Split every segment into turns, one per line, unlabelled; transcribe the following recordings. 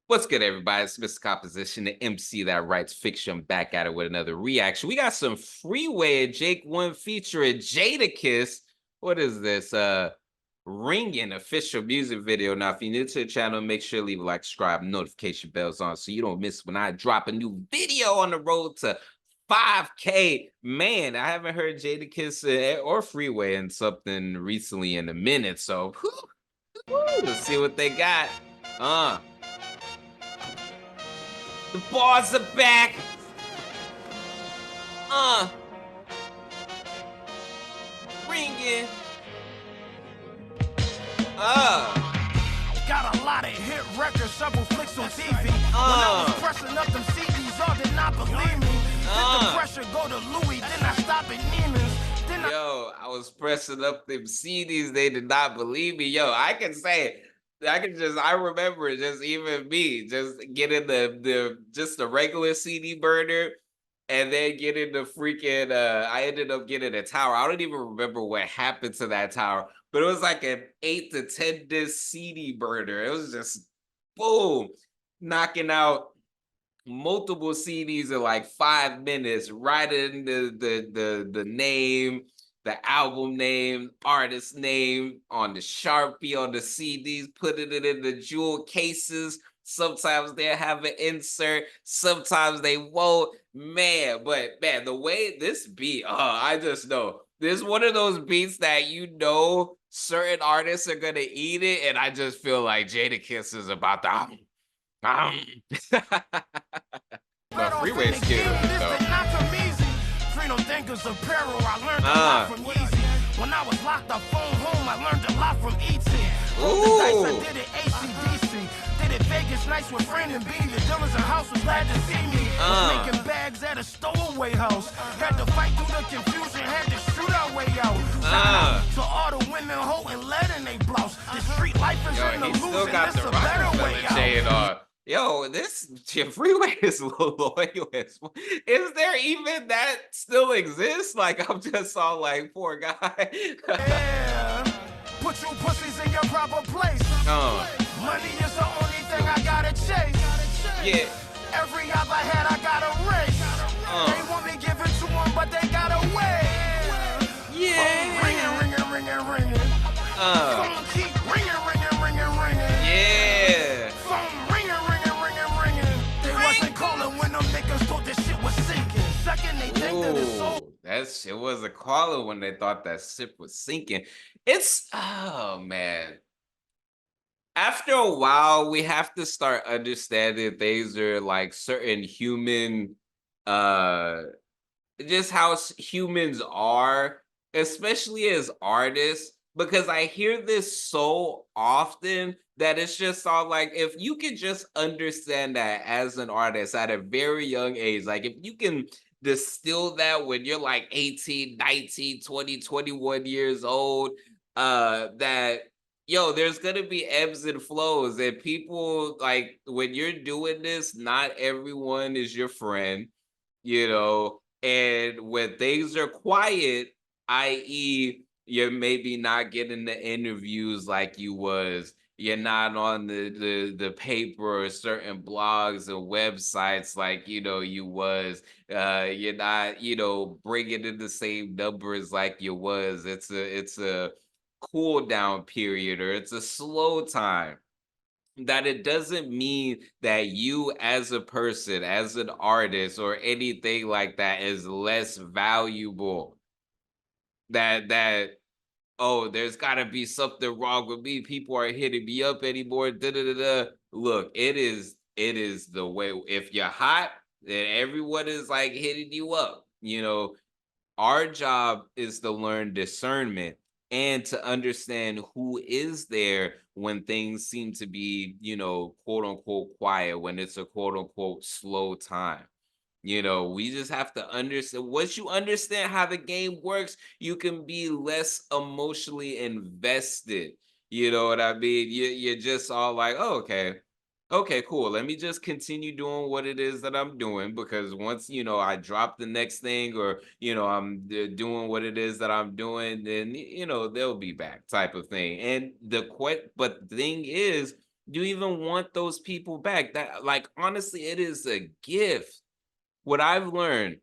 What's good, everybody? It's Mr. Composition, the MC that writes fiction, back at it with another reaction. We got some Freeway and Jake One featuring Jadakiss. What is this? Ringin official music video. Now, if you're new to the channel, make sure to leave a like, subscribe, notification bells on so you don't miss when I drop a new video on the road to 5K. Man, I haven't heard Jadakiss or Freeway in something recently in a minute. So, let's see what they got. The bars are back. Ringing.
Got a lot of hit records, several flicks on TV. When I was pressing up them CDs, all did not believe me. Did the pressure go to Louis, then I stop at Neiman's.
Yo, I was pressing up them CDs, they did not believe me. Yo, I remember just even me just getting the regular CD burner and then getting the freaking I ended up getting a tower. I don't even remember what happened to that tower, but it was like an 8 to 10 disc CD burner. It was just boom, knocking out multiple CDs in like 5 minutes, writing the name, the album name, artist name on the Sharpie on the CDs, putting it in the jewel cases. Sometimes they'll have an insert, sometimes they won't. Man, but man, the way this beat, I just know. This is one of those beats that certain artists are gonna eat it, and I just feel like Jadakiss is about to but Freeway's cute though.
Freedom thinkers apparel, I learned a lot from Easy. When I was locked up phone home, I learned a lot from E.T. Rolled the dice, I did it AC/DC. Did it Vegas nights with Brandon B. The dealers in house was glad to see me. Was making bags at a stowaway house. Had to fight through the confusion, had to shoot our way out. To all the women holding lead in they blouse. The street life is an illusion, it's a better way out.
Yo, this Freeway is loyal. Is there even that still exists? Like, I'm just all like, poor guy.
Yeah, put you pussies in your proper place. Money is the only thing I gotta chase.
Yeah.
Every other hat I gotta race. They want me give it to them, but they gotta wait.
Yeah.
Ringing. Phone keep ringing.
Yeah.
Phone ringing. They wasn't calling when them niggas thought this shit was sinking. Second they think that it's so.
That shit was a caller when they thought that ship was sinking. It's man. After a while, we have to start understanding things are like certain human just how humans are, especially as artists, because I hear this so often that it's just all like, if you can just understand that as an artist at a very young age, like if you can distill that when you're like 18, 19, 20, 21 years old, that yo, there's gonna be ebbs and flows, and people, like, when you're doing this, not everyone is your friend, and when things are quiet, i.e., you're maybe not getting the interviews like you was, you're not on the paper or certain blogs and websites like you was, you're not bringing in the same numbers like you was. It's a cool down period, or it's a slow time. That it doesn't mean that you as a person, as an artist, or anything like that is less valuable. That oh, there's got to be something wrong with me. People aren't hitting me up anymore. Da, da, da, da. Look, it is the way. If you're hot, then everyone is like hitting you up. Our job is to learn discernment and to understand who is there when things seem to be, quote unquote, quiet, when it's a quote unquote slow time. We just have to understand. Once you understand how the game works, you can be less emotionally invested. You know what I mean? You're just all like, oh, okay, cool. Let me just continue doing what it is that I'm doing, because once, I drop the next thing, or, I'm doing what it is that I'm doing, then, they'll be back, type of thing. And but the thing is, you even want those people back? That, like, honestly, it is a gift. What I've learned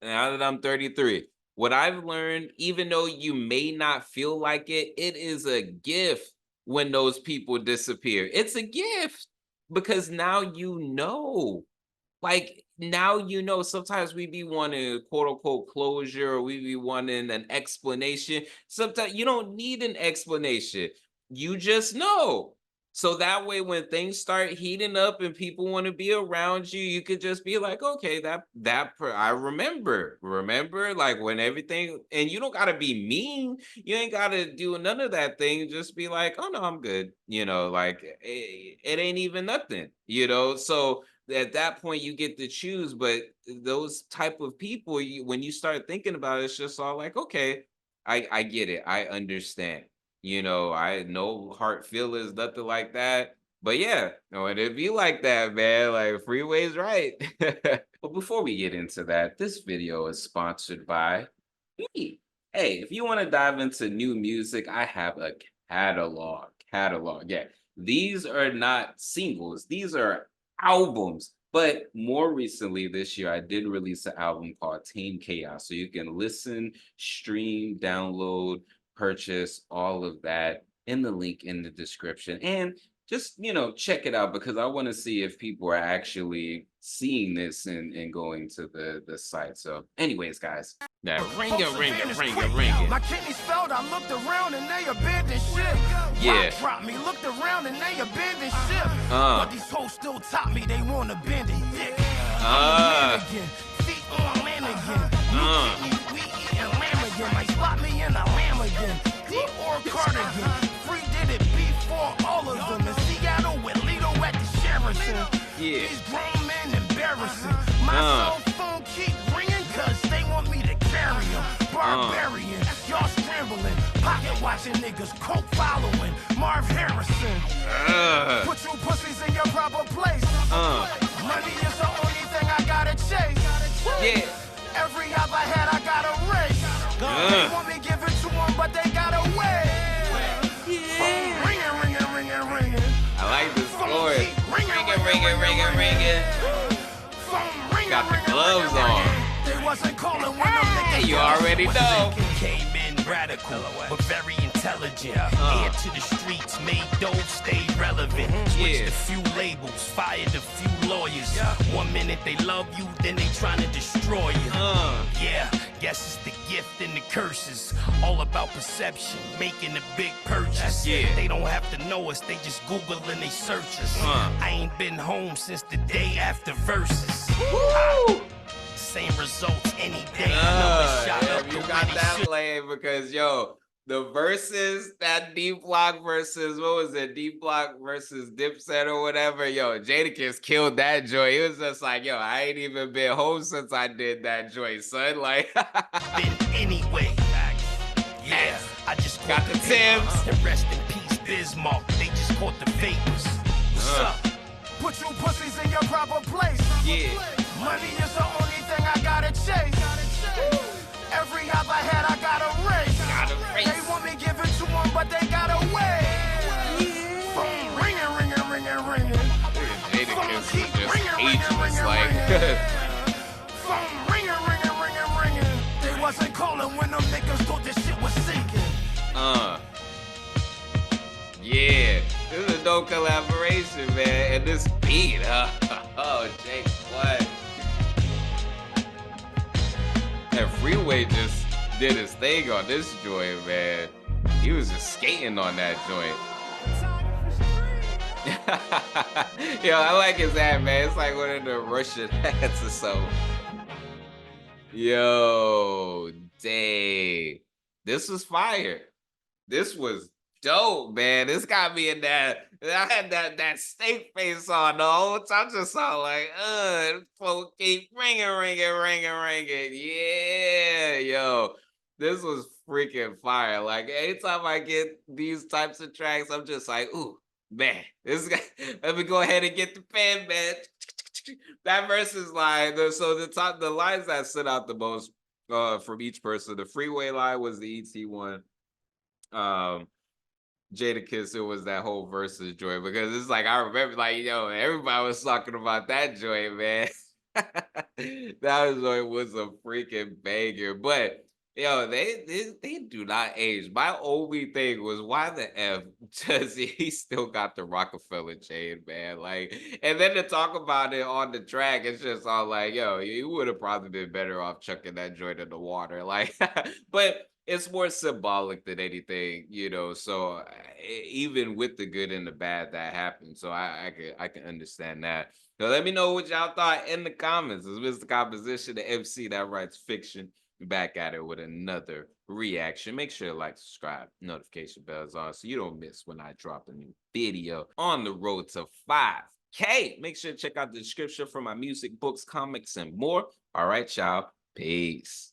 now that I'm 33, what I've learned, even though you may not feel like it, it is a gift when those people disappear. It's a gift because now you know. Like, now you know. Sometimes we be wanting quote unquote closure, or we be wanting an explanation. Sometimes you don't need an explanation. You just know. So that way, when things start heating up and people want to be around you, you could just be like, okay, I remember, like, when everything, and you don't gotta be mean. You ain't gotta do none of that thing. Just be like, oh no, I'm good. Like, it ain't even nothing. So at that point you get to choose. But those type of people, when you start thinking about it, it's just all like, okay, I get it, I understand. I no hard feelings, nothing like that. But yeah, no, and it be like that, man. Like, Freeway's right. But before we get into that, this video is sponsored by me. Hey, if you want to dive into new music, I have a catalog. Yeah, these are not singles, these are albums. But more recently this year, I did release an album called Tame Chaos. So you can listen, stream, download, purchase all of that in the link in the description. And just, check it out, because I want to see if people are actually seeing this and going to the site. So anyways, guys, that ring it.
My kidneys failed, I looked around and they abandoned ship.
Yeah.
Rock dropped me, looked around and they abandoned ship. But these hoes still top me, they want to bend it. Dick. I'm a man again, feet on land again. We eating lamb again, might spot me in a lamb again. Deep or cardigan, free did it before all of them. In Seattle with Lido at the Sheraton.
Yeah.
These grown men embarrassing. My cell phone keep ringing cause they want me to carry them. Barbarian, y'all scrambling. Pocket watching niggas, coke following. Marv Harrison. Put you pussies in your proper place. Money is the only thing I gotta chase.
Yeah.
Every job I had, I got a race. They want me give it to them, but they gotta wait.
Yeah.
Ringing.
I like this score. Ringing. Got the gloves on.
They wasn't calling when them niggas
You already know.
Came in radical, but very intelligent. Head to the streets, made dope stay relevant. Switched a few labels, fired a few lawyers. 1 minute they love you, then they trying to destroy you. Yeah, guess it's the gift and the curses. All about perception, making a big purchase. They don't have to know us, they just Google and they search us. I ain't been home since the day after verses. Same results any day.
You got that playing because, the verses, that D Block versus, what was it? D Block versus Dipset or whatever. Jadakiss killed that joint. He was just like, I ain't even been home since I did that joint, son. Like,
been anyway. Yeah, I just
got the Timbs.
And rest in peace, Bismarck. They just caught the vapors. What's up?
Put you pussies in your proper place.
Yeah.
Money is the only thing I gotta chase. Every job I had, I got a race. They want me give it to them, but they gotta wait. Phone ringing.
Jadakiss is just ageless, like.
Phone ringing. They wasn't calling when them niggas thought this shit was sinking.
Yeah, this is a dope collaboration, man. And this beat, oh, Jake, what? And Freeway just did his thing on this joint, man. He was just skating on that joint. I like his hat, man. It's like one of the Russian hats or something. Dang. This was fire. This was dope, man. This got me in that. I had that steak face on the whole time. Just saw like, folk keep ringing. Yeah, this was freaking fire. Like, anytime I get these types of tracks, I'm just like, ooh, man, this guy. Let me go ahead and get the pen, man. That versus line. The lines that stood out the most from each person. The Freeway line was the ET one. Jadakiss, it was that whole versus joint, because it's like I remember, like, yo, everybody was talking about that joint, man. That joint was a freaking banger. But yo, they do not age. My only thing was, why the F does he still got the Roc-A-Fella chain, man? Like, and then to talk about it on the track, it's just all like, yo, you would have probably been better off chucking that joint in the water. Like, but it's more symbolic than anything, you know. So even with the good and the bad that happened, so I can understand that. So let me know what y'all thought in the comments. It's Mr. Composition, the MC that writes fiction. Back at it with another reaction. Make sure to like, subscribe, notification bells on, so you don't miss when I drop a new video. On the road to 5K. Make sure to check out the description for my music, books, comics, and more. All right, y'all. Peace.